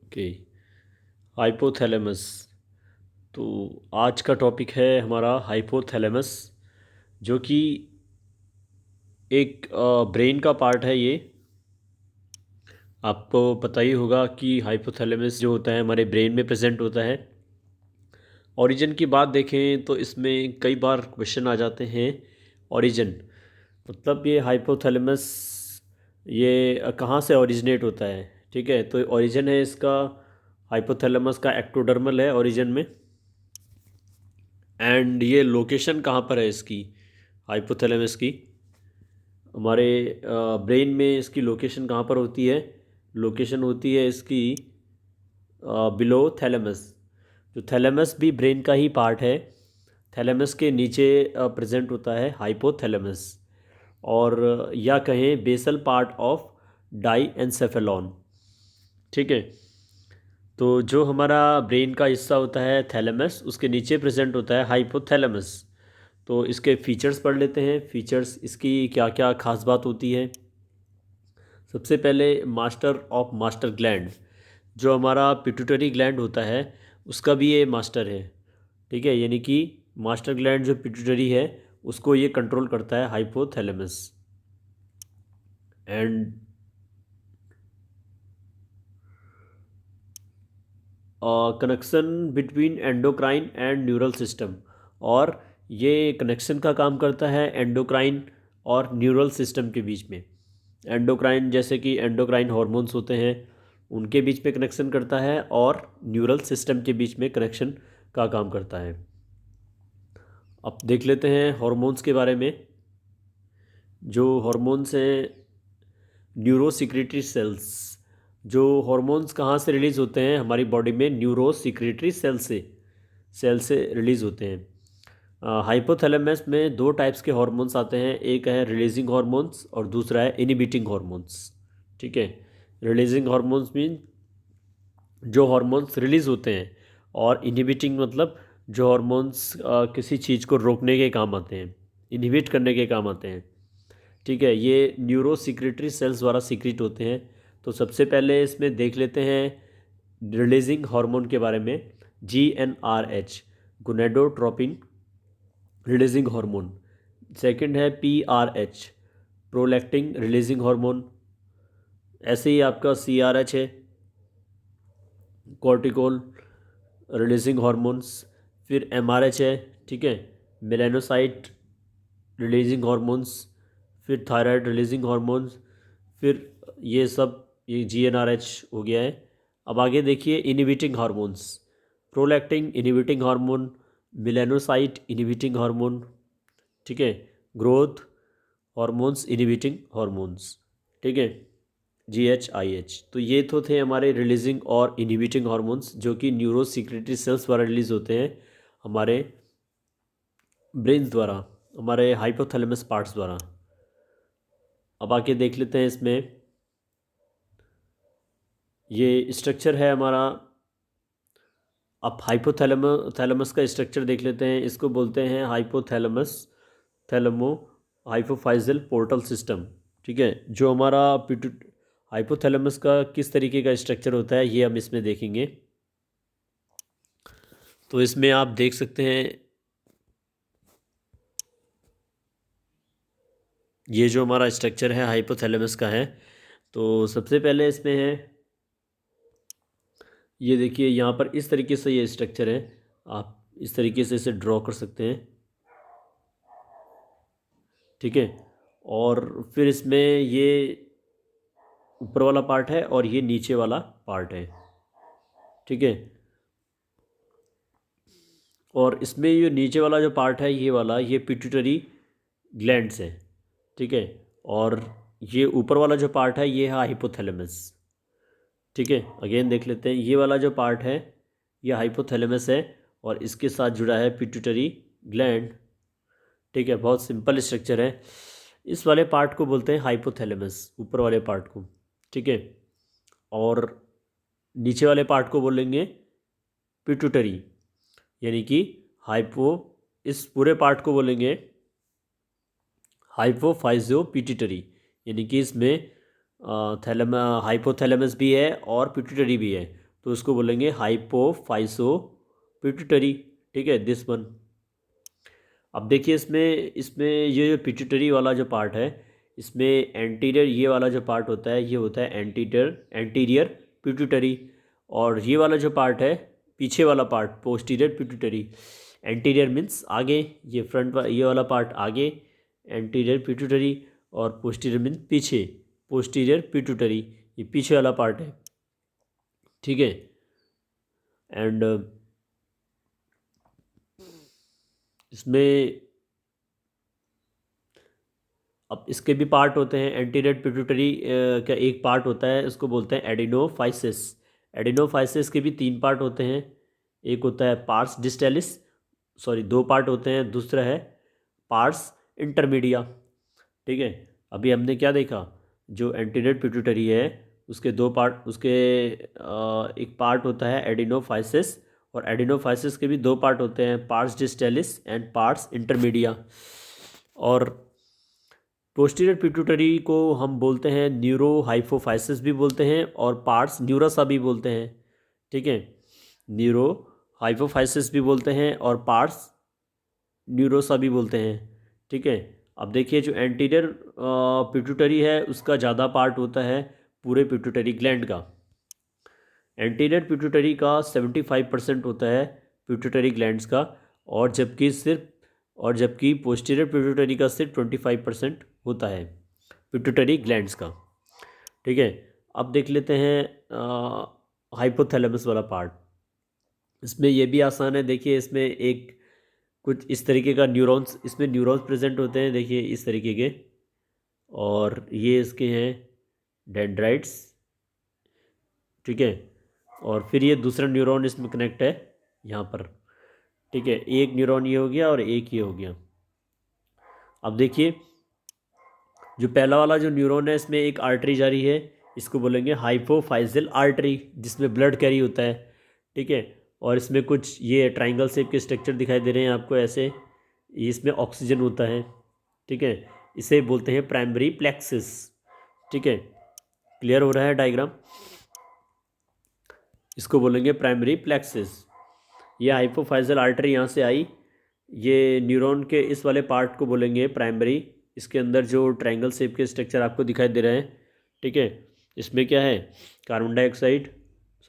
Okay. Hypothalamus. तो आज का टॉपिक है हमारा हाइपोथैलेमस, जो कि एक ब्रेन का पार्ट है। ये आपको पता ही होगा कि हाइपोथैलेमस जो होता है हमारे ब्रेन में प्रेजेंट होता है। ओरिजिन की बात देखें तो इसमें कई बार क्वेश्चन आ जाते हैं। ओरिजिन मतलब ये हाइपोथैलेमस ये कहाँ से ओरिजिनेट होता है। ठीक है, तो ओरिजिन है इसका हाइपोथैलेमस का एक्टोडर्मल है ओरिजिन में। एंड ये लोकेशन कहाँ पर है इसकी, हाइपोथैलेमस की, हमारे ब्रेन में इसकी लोकेशन कहाँ पर होती है। लोकेशन होती है इसकी बिलो थैलेमस। जो थैलेमस भी ब्रेन का ही पार्ट है। थैलेमस के नीचे प्रेजेंट होता है हाइपोथैलेमस, और या कहें बेसल पार्ट ऑफ डाईएन्सेफेलॉन। ठीक है, तो जो हमारा ब्रेन का हिस्सा होता है थैलेमस, उसके नीचे प्रेजेंट होता है हाइपोथैलेमस। तो इसके फीचर्स पढ़ लेते हैं। फीचर्स इसकी क्या क्या खास बात होती है। सबसे पहले मास्टर ऑफ मास्टर ग्लैंड, जो हमारा पिट्यूटरी ग्लैंड होता है उसका भी ये मास्टर है। ठीक है, यानी कि मास्टर ग्लैंड जो पिट्यूटरी है उसको ये कंट्रोल करता है hypothalamus. And connection between endocrine and neural system, और ये कनेक्शन का काम करता है एंडोक्राइन और न्यूरल सिस्टम के बीच में। एंडोक्राइन जैसे कि एंडोक्राइन हार्मोन्स होते हैं उनके बीच में कनेक्शन करता है, और न्यूरल सिस्टम के बीच में कनेक्शन का काम करता है। अब देख लेते हैं हार्मोन्स के बारे में। जो हार्मोन्स हैं, न्यूरोसिक्रेटरी सेल्स। जो हार्मोन्स कहाँ से रिलीज़ होते हैं हमारी बॉडी में, न्यूरोसिक्रेटरी सेल से रिलीज़ होते हैं। हाइपोथैलेमस में दो टाइप्स के हार्मोन्स आते हैं, एक है रिलीजिंग हार्मोन्स और दूसरा है इनिबिटिंग हार्मोन्स। ठीक है, रिलीजिंग हार्मोन्स मीन जो हार्मोन्स रिलीज़ होते हैं, और इनिबिटिंग मतलब जो हार्मोन्स किसी चीज़ को रोकने के काम आते हैं, इनहिबिट करने के काम आते हैं। ठीक है, ये न्यूरो सिक्रेटरी सेल्स द्वारा सीक्रेट होते हैं। तो सबसे पहले इसमें देख लेते हैं रिलीजिंग हार्मोन के बारे में। GnRH, gonadotropin releasing hormone. Second है PRH, प्रोलैक्टिन रिलीजिंग हार्मोन। ऐसे ही आपका CRH है, कॉर्टिकोल रिलीजिंग हार्मोन्स। फिर MRH है, ठीक है, मेलानोसाइट रिलीजिंग हार्मोन्स। फिर थायराइड रिलीजिंग हार्मोन्स। फिर ये GnRH हो गया है। अब आगे देखिए inhibiting hormones, prolactin inhibiting hormone, melanocyte inhibiting hormone. ठीक है, ग्रोथ हार्मोन्स इनहिबिटिंग हार्मोन्स। ठीक है, GHIH। तो ये तो थे हमारे रिलीजिंग और इनहिबिटिंग हार्मोन्स, जो कि न्यूरो सिक्रेटरी सेल्स द्वारा रिलीज होते हैं हमारे ब्रेन द्वारा, हमारे हाइपोथैलेमस पार्ट्स द्वारा। अब आके देख लेते हैं इसमें, ये स्ट्रक्चर है हमारा। अब थैलेमस का स्ट्रक्चर देख लेते हैं। इसको बोलते हैं hypothalamus thalamo hypophyseal portal system. ठीक है, जो हमारा हाइपोथैलेमस का किस तरीके का स्ट्रक्चर होता है ये हम इसमें देखेंगे। तो इसमें आप देख सकते हैं, ये जो हमारा स्ट्रक्चर है हाइपोथैलेमस का है। तो सबसे पहले इसमें है, ये देखिए यहाँ पर इस तरीके से ये स्ट्रक्चर है। आप इस तरीके से इसे ड्रॉ कर सकते हैं। ठीक है, और फिर इसमें ये ऊपर वाला पार्ट है और ये नीचे वाला पार्ट है। ठीक है, और इसमें ये नीचे वाला जो पार्ट है ये वाला, ये पिट्यूटरी ग्लैंड्स है। ठीक है, और ये ऊपर वाला जो पार्ट है ये है हाइपोथैलेमस। ठीक है, अगेन देख लेते हैं, ये वाला जो पार्ट है ये हाइपोथैलेमस है, और इसके साथ जुड़ा है पिट्यूटरी ग्लैंड। ठीक है, बहुत सिंपल स्ट्रक्चर है। इस वाले पार्ट को बोलते हैं हाइपोथैलेमस, ऊपर वाले पार्ट को। ठीक है, और नीचे वाले पार्ट को बोलेंगे पिट्यूटरी, यानी कि हाइपो, इस पूरे पार्ट को बोलेंगे हाइपोफाइजियो पिट्यूटरी, यानी कि इसमें थैलेम हाइपोथैलेमस भी है और पिट्यूटरी भी है। तो उसको बोलेंगे हाइपोफाइसो पिट्यूटरी। ठीक है, दिस वन। अब देखिए इसमें इसमें ये जो पिट्यूटरी वाला जो पार्ट है, इसमें एंटीरियर ये वाला जो पार्ट होता है ये होता है एंटीरियर पिट्यूटरी। और ये वाला जो पार्ट है पीछे वाला part posterior pituitary. Anterior means आगे, ये फ्रंट ये वाला पार्ट आगे एंटीरियर पिट्यूटरी, और पोस्टीरियर मीन्स पीछे पोस्टीरियर पिट्यूटरी, ये पीछे वाला पार्ट है। ठीक है, एंड इसमें अब इसके भी पार्ट होते हैं। एंटीरियर पिट्यूटरी का एक पार्ट होता है, उसको बोलते हैं एडिनोफाइसिस। एडिनोफाइसिस के भी 3 पार्ट होते हैं। एक होता है पार्स डिस्टेलिस, सॉरी 2 पार्ट होते हैं, दूसरा है पार्स इंटरमीडिया। ठीक है, अभी हमने क्या देखा, जो एंटीरियर पिट्यूटरी है उसके 2 पार्ट, उसके एक पार्ट होता है एडिनोफाइसिस, और एडिनोफाइसिस के भी 2 पार्ट होते हैं, pars distalis and pars intermedia. और पोस्टीरियर पिट्यूटरी को हम बोलते हैं न्यूरो हाइपोफाइसिस भी बोलते हैं, और पार्स न्यूरोसा भी बोलते हैं। ठीक है, न्यूरो हाइपोफाइसिस भी बोलते हैं और पार्स न्यूरोसा भी बोलते हैं। ठीक है, अब देखिए जो एंटीरियर पिट्यूटरी है उसका ज़्यादा पार्ट होता है पूरे पिट्यूटरी ग्लैंड का। एंटीरियर पिट्यूटरी का 75% होता है पिट्यूटरी ग्लैंड्स का, और जबकि पोस्टीरियर पिट्यूटरी का सिर्फ 25% होता है पिट्यूटरी ग्लैंड्स का। ठीक है, अब देख लेते हैं हाइपोथैलेमस वाला पार्ट। इसमें ये भी आसान है। देखिए इसमें एक कुछ इस तरीके का न्यूरॉन्स, इसमें न्यूरॉन्स प्रेजेंट होते हैं, देखिए इस तरीके के, और ये इसके हैं डेंड्राइट्स। ठीक है, और फिर ये दूसरा न्यूरॉन इसमें कनेक्ट है यहाँ पर। ठीक है, एक न्यूरॉन ये हो गया और एक ये हो गया। अब देखिए जो पहला वाला जो न्यूरॉन है इसमें एक आर्टरी जा रही है, इसको बोलेंगे हाइपोफाइजियल आर्टरी, जिसमें ब्लड कैरी होता है। ठीक है, और इसमें कुछ ये ट्राइंगल शेप के स्ट्रक्चर दिखाई दे रहे हैं आपको ऐसे, इसमें ऑक्सीजन होता है। ठीक है, इसे बोलते हैं प्राइमरी प्लेक्सिस। ठीक है, क्लियर हो रहा है डायग्राम? इसको बोलेंगे प्राइमरी प्लेक्सिस। ये हाइपोफाइजियल आर्टरी यहाँ से आई, ये न्यूरॉन के इस वाले पार्ट को बोलेंगे प्राइमरी। इसके अंदर जो ट्रायंगल शेप के स्ट्रक्चर आपको दिखाई दे रहे हैं, ठीक है, इसमें क्या है, कार्बन डाइऑक्साइड,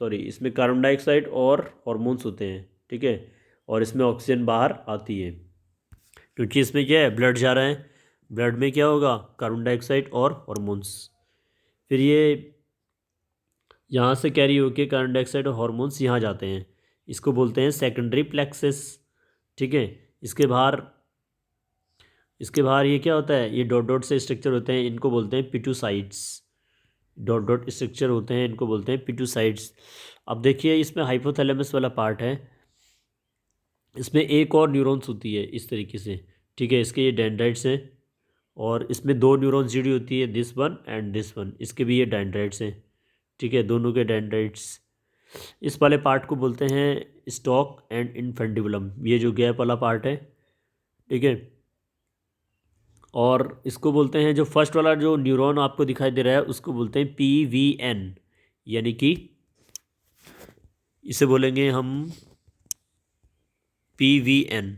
सॉरी इसमें कार्बन डाइऑक्साइड और हॉर्मोन्स होते हैं। ठीक है, और इसमें ऑक्सीजन बाहर आती है, क्योंकि इसमें क्या है, ब्लड जा रहा है, ब्लड में क्या होगा, कार्बन डाइऑक्साइड और हॉर्मोन्स। फिर ये यहाँ से कैरी होके कार्बन डाइऑक्साइड और हॉर्मोन्स यहाँ जाते हैं, इसको बोलते हैं सेकेंडरी प्लेक्सिस। ठीक है, इसके बाहर ये क्या होता है, ये डॉट डॉट से स्ट्रक्चर होते हैं, इनको बोलते हैं पिट्यूसाइड्स। डॉट डॉट स्ट्रक्चर होते हैं, इनको बोलते हैं पिट्यूसाइड्स। अब देखिए इसमें हाइपोथैलेमस वाला पार्ट है, इसमें एक और न्यूरॉन्स होती है इस तरीके से। ठीक है, इसके ये डेंड्राइट्स हैं, और इसमें 2 न्यूरॉन्स जुड़ी होती है, this one and this one, इसके भी ये डेंड्राइट्स हैं। ठीक है, दोनों के डेंड्राइट्स। इस वाले पार्ट को बोलते हैं स्टॉक एंड इनफेंडिबुलम, ये जो गैप वाला पार्ट है। ठीक है, और इसको बोलते हैं, जो फर्स्ट वाला जो न्यूरॉन आपको दिखाई दे रहा है उसको बोलते हैं PVN, यानी कि इसे बोलेंगे हम PVN।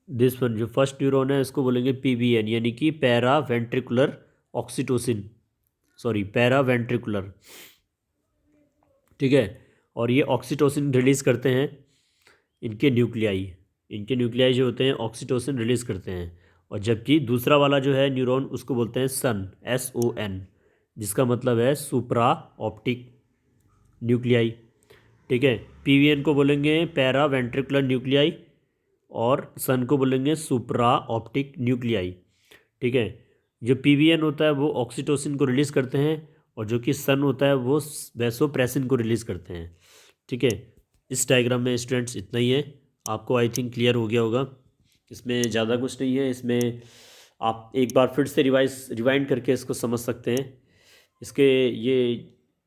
दिस वन जो फर्स्ट न्यूरॉन है इसको बोलेंगे PVN, यानी कि para ventricular oxytocin, sorry para ventricular. ठीक है, और ये ऑक्सीटोसिन रिलीज़ करते हैं, इनके न्यूक्लियाई जो होते हैं ऑक्सीटोसिन रिलीज़ करते हैं। और जबकि दूसरा वाला जो है न्यूरॉन उसको बोलते हैं SON, जिसका मतलब है सुप्रा ऑप्टिक न्यूक्लियाई। ठीक है, PVN को बोलेंगे पैरा वेंट्रिकुलर न्यूक्लियाई, और सन को बोलेंगे सुप्रा ऑप्टिक न्यूक्लियाई। ठीक है, जो PVN होता है वो ऑक्सीटोसिन को रिलीज़ करते हैं, और जो कि सन होता है वो वैसोप्रेसिन को रिलीज़ करते हैं। ठीक है, इस डायग्राम में स्टूडेंट्स इतना ही है, आपको आई थिंक क्लियर हो गया होगा, इसमें ज़्यादा कुछ नहीं है। इसमें आप एक बार फिर से रिवाइंड करके इसको समझ सकते हैं। इसके ये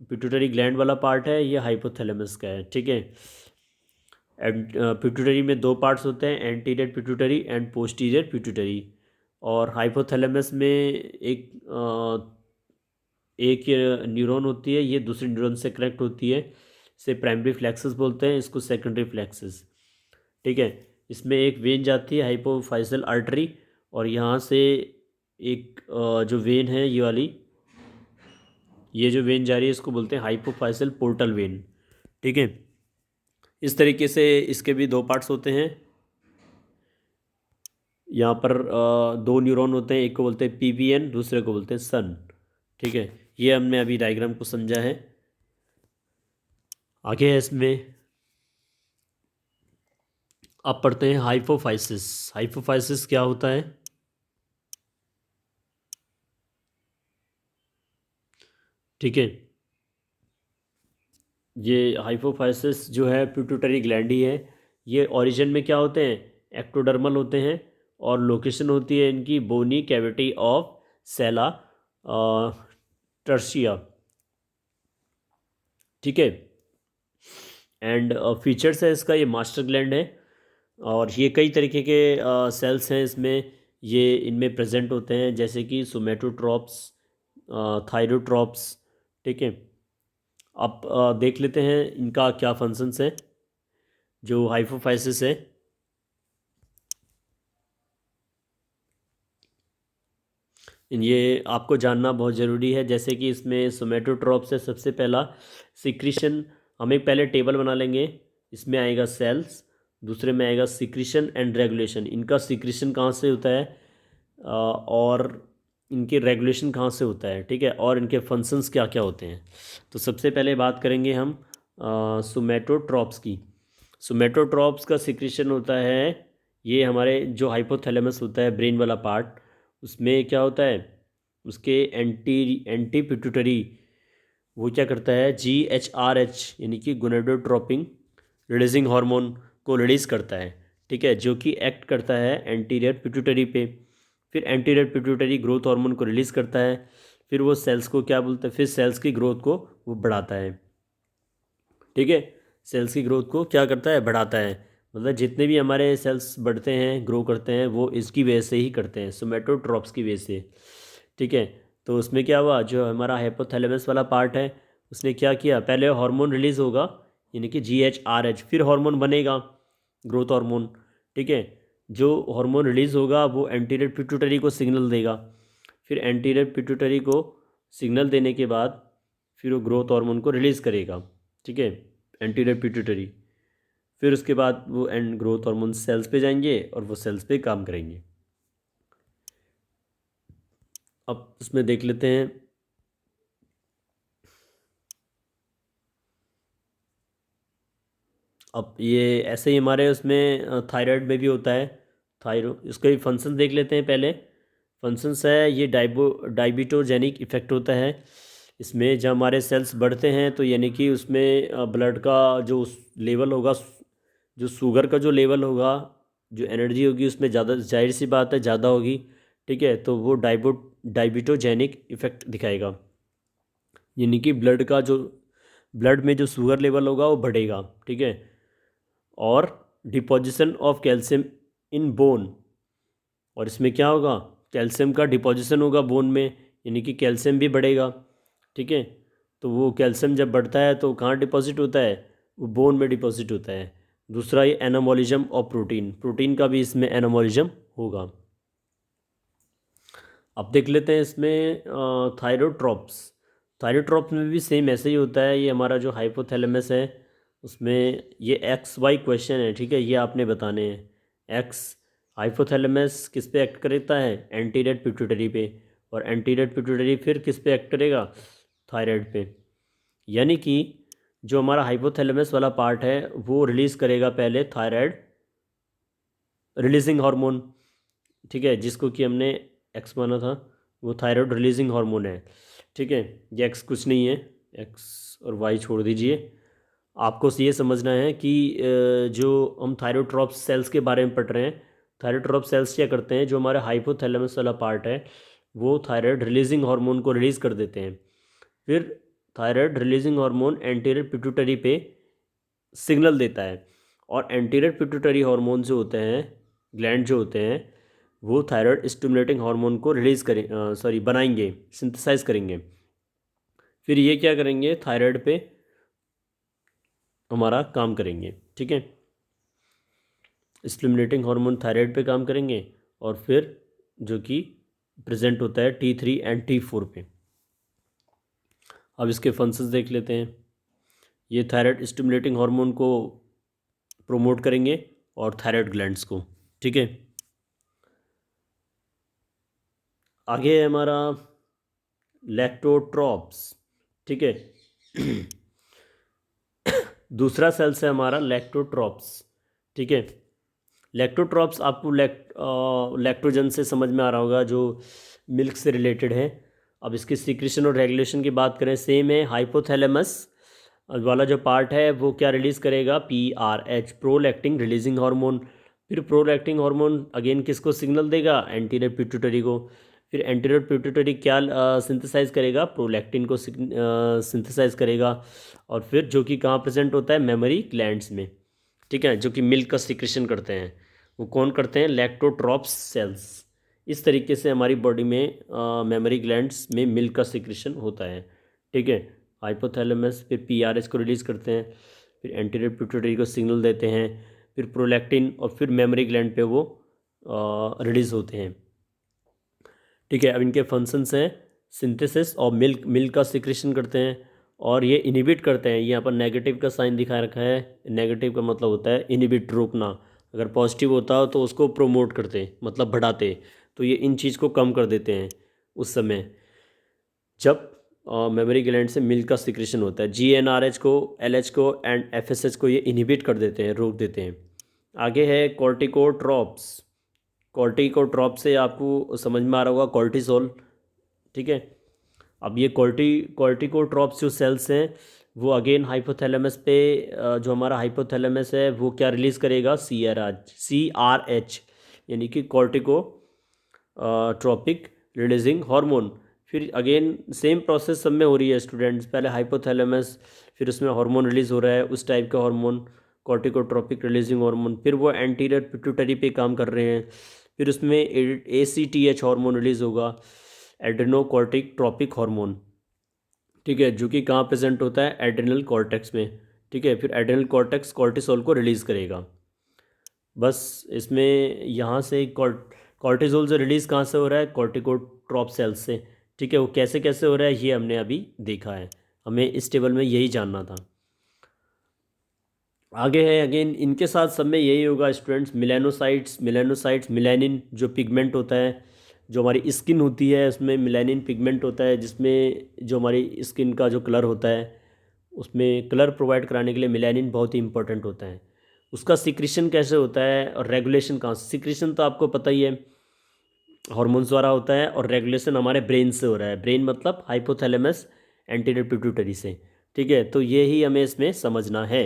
पिट्यूटरी ग्लैंड वाला पार्ट है, ये हाइपोथैलेमस का है। ठीक है, पिट्यूटरी में 2 पार्ट्स होते हैं, anterior pituitary and posterior pituitary. और हाइपोथैलेमस में एक न्यूरॉन होती है, ये दूसरे न्यूरॉन से कनेक्ट होती है, इसे प्राइमरी फ्लेक्सस बोलते हैं, इसको सेकेंडरी फ्लेक्सस। ठीक है, इसमें एक वेन जाती है हाइपोफाइसल आर्टरी, और यहाँ से एक जो वेन है ये वाली, ये जो वेन जा रही है इसको बोलते हैं हाइपोफाइसल पोर्टल वेन। ठीक है, इस तरीके से इसके भी दो पार्ट्स होते हैं। यहाँ पर दो न्यूरॉन होते हैं, एक को बोलते हैं पीवीएन, दूसरे को बोलते हैं सन। ठीक है, ये हमने अभी डायग्राम को समझा है। आगे है इसमें, अब पढ़ते हैं हाइपोफाइसिस। हाइपोफाइसिस क्या होता है? ठीक है, ये हाइपोफाइसिस जो है पिट्यूटरी ग्लैंड ही है। ये ओरिजिन में क्या होते हैं? एक्टोडर्मल होते हैं, और लोकेशन होती है इनकी बोनी कैविटी ऑफ सेला टर्शिया। ठीक है, एंड फीचर्स है इसका, ये मास्टर ग्लैंड है, और ये कई तरीके के सेल्स हैं इसमें, ये इनमें प्रेजेंट होते हैं, जैसे कि सोमेटोट्रॉप्स, थायरोट्रॉप्स। ठीक है, अब देख लेते हैं इनका क्या फंक्शंस है जो हाइपोफाइसिस है। ये आपको जानना बहुत ज़रूरी है, जैसे कि इसमें सोमेटोट्रॉप्स है। सबसे पहला सिक्रीशन, हम एक पहले टेबल बना लेंगे। इसमें आएगा सेल्स, दूसरे में आएगा सिक्रीशन एंड रेगुलेशन। इनका सिक्रीशन कहाँ से होता है और इनके रेगुलेशन कहाँ से होता है, ठीक है, और इनके फंक्शंस क्या क्या होते हैं। तो सबसे पहले बात करेंगे हम सोमेटोट्रॉप्स की। सोमेटोट्रॉप्स का सिक्रीशन होता है, ये हमारे जो हाइपोथैलेमस होता है, ब्रेन वाला पार्ट, उसमें क्या होता है, उसके एंटी एंटी पिट्यूटरी, वो क्या करता है, GHRH यानी कि गोनाडोट्रोपिन रिलीजिंग हार्मोन को रिलीज़ करता है। ठीक है, जो कि एक्ट करता है एंटीरियर पिट्यूटरी पे। फिर एंटीरियर पिट्यूटरी ग्रोथ हार्मोन को रिलीज़ करता है, फिर वो सेल्स को क्या बोलता है, फिर सेल्स की ग्रोथ को वो बढ़ाता है। ठीक है, सेल्स की ग्रोथ को क्या करता है, बढ़ाता है। मतलब जितने भी हमारे सेल्स बढ़ते हैं, ग्रो करते हैं, वो इसकी वजह से ही करते हैं, सोमेटोट्रॉप्स की वजह से। ठीक है, तो उसमें क्या हुआ, जो हमारा हाइपोथैलेमस वाला पार्ट है, उसने क्या किया, पहले हार्मोन रिलीज़ होगा यानी कि GHRH, फिर हार्मोन बनेगा ग्रोथ हार्मोन। ठीक है, जो हार्मोन रिलीज़ होगा वो एंटीरियर पिट्यूटरी को सिग्नल देगा, फिर एंटीरियर पिट्यूटरी को सिग्नल देने के बाद फिर वो ग्रोथ हार्मोन को रिलीज़ करेगा। ठीक है, एंटीरियर पिट्यूटरी, फिर उसके बाद वो एंड ग्रोथ हार्मोन सेल्स पे जाएंगे और वो सेल्स पे काम करेंगे। अब उसमें देख लेते हैं, अब ये ऐसे ही हमारे उसमें थायराइड में भी होता है थायरो, इसका भी फंक्शन देख लेते हैं पहले। फंक्शंस है, ये डायबिटोजेनिक इफेक्ट होता है। इसमें जब हमारे सेल्स बढ़ते हैं तो यानी कि उसमें ब्लड का जो लेवल होगा, जो शुगर का जो लेवल होगा, जो एनर्जी होगी उसमें ज़्यादा, जाहिर सी बात है ज़्यादा होगी। ठीक है, तो वो डायबिटोजेनिक इफेक्ट दिखाएगा, यानी कि ब्लड में जो शुगर लेवल होगा वो बढ़ेगा। ठीक है, और deposition of calcium in bone, और इसमें क्या होगा, कैल्शियम का डिपोजिशन होगा बोन में, यानी कि कैल्शियम भी बढ़ेगा। ठीक है, तो वो कैल्शियम जब बढ़ता है तो कहाँ डिपॉजिट होता है, वो बोन में डिपॉजिट होता है। दूसरा ये एनामोलिज्म ऑफ प्रोटीन, प्रोटीन का भी इसमें एनामोलिज्म होगा। अब देख लेते हैं इसमें थायरोट्रॉप्स। थायरोट्रॉप्स में भी सेम ऐसे ही होता है। ये हमारा जो हाइपोथैलेमस है उसमें ये XY क्वेश्चन है, ठीक है, ये आपने बताने हैं। एक्स, हाइपोथैलेमस किस पे एक्ट करता है, एंटीरियर पिट्यूटरी पे, और एंटीरियर पिट्यूटरी फिर किस पे एक्ट करेगा, थायराइड पे। यानी कि जो हमारा हाइपोथैलेमस वाला पार्ट है वो रिलीज़ करेगा पहले थायराइड रिलीजिंग हार्मोन। ठीक है, जिसको कि हमने एक्स माना था, वो थायराइड रिलीजिंग हार्मोन है। ठीक है, ये एक्स कुछ नहीं है, एक्स और वाई छोड़ दीजिए। आपको ये समझना है कि जो हम थायरोट्रॉप्स सेल्स के बारे में पढ़ रहे हैं, थायरोट्रॉप सेल्स क्या करते हैं, जो हमारा हाइपोथैलेमस वाला पार्ट है वो थायराइड रिलीजिंग हार्मोन को रिलीज़ कर देते हैं। फिर thyroid releasing hormone anterior pituitary पे सिग्नल देता है, और एंटीरियर पिट्यूटरी हार्मोन जो होते हैं, ग्लैंड जो होते हैं, वो थायराइड स्टिमुलेटिंग हार्मोन को बनाएंगे, सिंथेसाइज करेंगे। फिर ये क्या करेंगे, थायराइड पे हमारा काम करेंगे, ठीक है। स्टिमुलेटिंग हार्मोन थायराइड पे काम करेंगे और फिर जो कि प्रेजेंट होता है T3 एंड T4 पे। अब इसके फंक्शंस देख लेते हैं। ये थायराइड स्टिमुलेटिंग हार्मोन को प्रोमोट करेंगे और थायराइड ग्लैंड्स को, ठीक है। आगे है हमारा लैक्टोट्रॉप्स, ठीक है। दूसरा सेल्स है हमारा लैक्टोट्रॉप्स, ठीक है। लैक्टोट्रॉप्स आपको लैक्टोजन से समझ में आ रहा होगा, जो मिल्क से रिलेटेड है। अब इसकी सीक्रेशन और रेगुलेशन की बात करें, सेम है। हाइपोथैलेमस वाला जो पार्ट है वो क्या रिलीज़ करेगा, PRH, प्रोलैक्टिन रिलीजिंग हार्मोन। फिर प्रोलैक्टिन हार्मोन अगेन किसको सिग्नल देगा, एंटीरियर पिट्यूटरी को। फिर एंटीरियर पिट्यूटरी क्या सिंथेसाइज करेगा, प्रोलैक्टिन को सिंथेसाइज करेगा। और फिर जो कि कहाँ प्रेजेंट होता है, मेमोरी ग्लैंड्स में, ठीक है, जो कि मिल्क का सिक्रेशन करते हैं। वो कौन करते हैं, लैक्टोट्रॉप्स सेल्स। इस तरीके से हमारी बॉडी में मेमोरी ग्लैंड्स में मिल्क का सिक्रेशन होता है, ठीक है। हाइपोथैलेमस फिर PRH को रिलीज़ करते हैं, फिर एंटीरियर पिट्यूटरी को सिग्नल देते हैं, फिर प्रोलैक्टिन, और फिर मेमोरी ग्लैंड पे वो रिलीज़ होते हैं, ठीक है। अब इनके फंक्शंस हैं सिंथेसिस और मिल्क का सिक्रेशन करते हैं, और ये इनिबिट करते हैं। यहाँ पर नेगेटिव का साइन दिखा रखा है। नेगेटिव का मतलब होता है इनिबिट, रोकना। अगर पॉजिटिव होता हो तो उसको प्रोमोट करते, मतलब बढ़ाते। तो ये इन चीज़ को कम कर देते हैं उस समय जब मेमोरी ग्लैंड से मिल्क का सिक्रेशन होता है। GnRH को, LH को एंड FSH को ये इनिबिट कर देते हैं, रोक देते हैं। आगे है कॉर्टिकोट्रॉप्स। कॉर्टिकोट्रॉप से आपको समझ में आ रहा होगा कॉर्टिसोल, ठीक है। अब ये कॉर्टिकोट्रॉप्स जो सेल्स हैं वो अगेन हाइपोथैलेमस पे, जो हमारा हाइपोथैलेमस है वो क्या रिलीज़ करेगा, CRH, यानी कि कॉर्टिको ट्रॉपिक रिलीजिंग हार्मोन। फिर अगेन सेम प्रोसेस सब में हो रही है स्टूडेंट्स। पहले हाइपोथैलेमस, फिर उसमें हार्मोन रिलीज़ हो रहा है, उस टाइप का हार्मोन, कॉर्टिकोट्रॉपिक रिलीजिंग हार्मोन। फिर वो एंटीरियर पिट्यूटरी पे काम कर रहे हैं, फिर उसमें ACTH हार्मोन रिलीज़ होगा, एड्रेनोकॉर्टिक ट्रॉपिक हार्मोन, ठीक है, जो कि कहाँ प्रेजेंट होता है, एड्रेनल कॉर्टेक्स में, ठीक है। फिर एड्रेनल कॉर्टेक्स कॉर्टिसोल को रिलीज़ करेगा। बस इसमें यहाँ से कॉर्टिसोल से रिलीज़ कहाँ से हो रहा है, कॉर्टिकोट्रॉप सेल्स से, ठीक है। वो कैसे कैसे हो रहा है ये हमने अभी देखा है, हमें इस टेबल में यही जानना था। आगे है अगेन इनके साथ सब में यही होगा स्टूडेंट्स, मिलेनोसाइट्स मिलेनिन जो पिगमेंट होता है, जो हमारी स्किन होती है उसमें मिलेनिन पिगमेंट होता है, जिसमें जो हमारी स्किन का जो कलर होता है उसमें कलर प्रोवाइड कराने के लिए मिलेनिन बहुत ही इंपॉर्टेंट होता है। उसका सिक्रीशन कैसे होता है और रेगुलेशन कहाँ से, सिक्रीशन तो आपको पता ही है हार्मोन्स द्वारा होता है, और रेगुलेशन हमारे ब्रेन से हो रहा है। ब्रेन मतलब हाइपोथैलेमस एंटीरियर पिट्यूटरी से, ठीक है। तो ये ही हमें इसमें समझना है।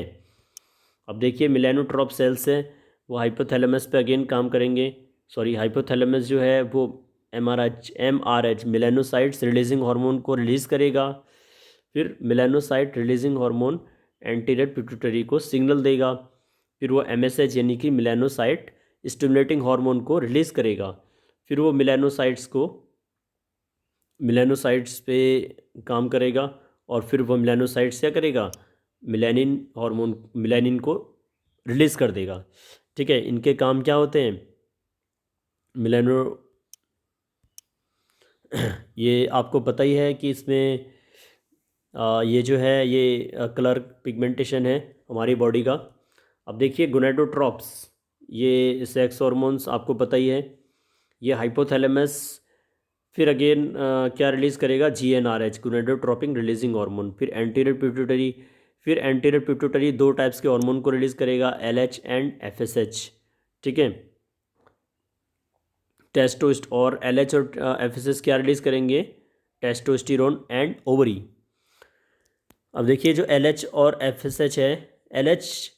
अब देखिए मिलेनोट्रॉप सेल्स हैं वो हाइपोथैलेमस पे अगेन काम करेंगे। सॉरी, हाइपोथैलेमस जो है वो MRH मिलेनोसाइट्स रिलीजिंग हार्मोन को रिलीज़ करेगा। फिर melanocyte releasing hormone anterior pituitary को सिग्नल देगा। फिर वो MSH यानी कि मिलेनोसाइट स्टिमुलेटिंग हार्मोन को रिलीज़ करेगा। फिर वो मिलेनोसाइट्स पे काम करेगा, और फिर वो मिलेनोसाइट्स क्या करेगा, मिलेनिन को रिलीज़ कर देगा, ठीक है। इनके काम क्या होते हैं, मिलेनो ये आपको पता ही है कि इसमें ये जो है ये कलर पिगमेंटेशन है हमारी बॉडी का। अब देखिए गोनेडोट्रॉप्स, ये सेक्स हार्मोन्स आपको पता ही है। ये हाइपोथैलेमस फिर अगेन क्या रिलीज़ करेगा, GnRH गोनेडोट्रोपिक रिलीजिंग हार्मोन। फिर एंटीरियर पिट्यूटरी दो टाइप्स के हार्मोन को रिलीज़ करेगा, LH एंड FSH, ठीक है। टेस्टोस्ट और LH और FSH क्या रिलीज़ करेंगे, टेस्टोस्टेरोन एंड ओवरी। अब देखिए जो LH और FSH है, LH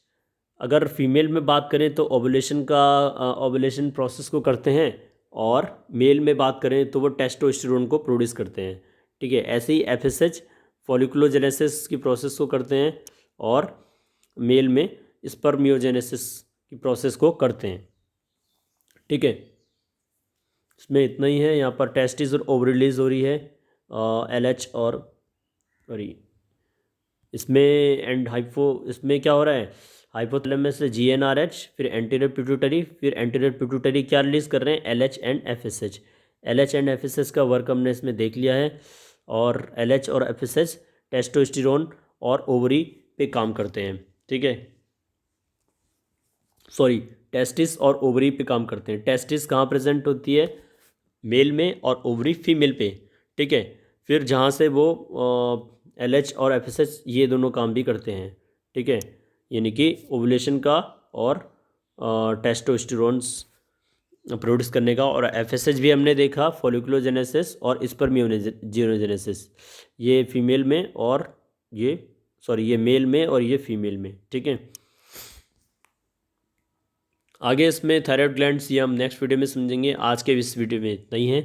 अगर फीमेल में बात करें तो ओवुलेशन प्रोसेस को करते हैं, और मेल में बात करें तो वो टेस्टोस्टेरोन को प्रोड्यूस करते हैं, ठीक है। ऐसे ही FSH फॉलिकुलोजेनेसिस की प्रोसेस को करते हैं, और मेल में स्पर्मियोजेनेसिस की प्रोसेस को करते हैं, ठीक है। इसमें इतना ही है। यहाँ पर टेस्टिस और ओवर रिलीज हो रही है LH और सॉरी इसमें एंड इसमें क्या हो रहा है, हाइपोथैलेमस से GnRH, फिर एंटीरियर पिट्यूटरी, फिर एंटीरियर पिट्यूटरी क्या रिलीज कर रहे हैं, LH and FSH। LH and FSH का वर्क हमने इसमें देख लिया है। और LH और FSH टेस्टोस्टेरोन और ओवरी पे काम करते हैं, ठीक है। सॉरी, टेस्टिस और ओवरी पे काम करते हैं। टेस्टिस कहाँ प्रेजेंट होती है, मेल में, और ओवरी फीमेल पे, ठीक है। फिर जहाँ से वो LH और FSH ये दोनों काम भी करते हैं, ठीक है, यानी कि ओवुलेशन का और टेस्टोस्टेरोन्स प्रोड्यूस करने का। और FSH भी हमने देखा, फॉलिकुलोजेनेसिस और स्पर्मियोजेनेसिस, ये फीमेल में और ये ये मेल में और ये फीमेल में, ठीक है। आगे इसमें थायराइड ग्लैंड्स ये हम नेक्स्ट वीडियो में समझेंगे। आज के इस वीडियो में इतना ही है।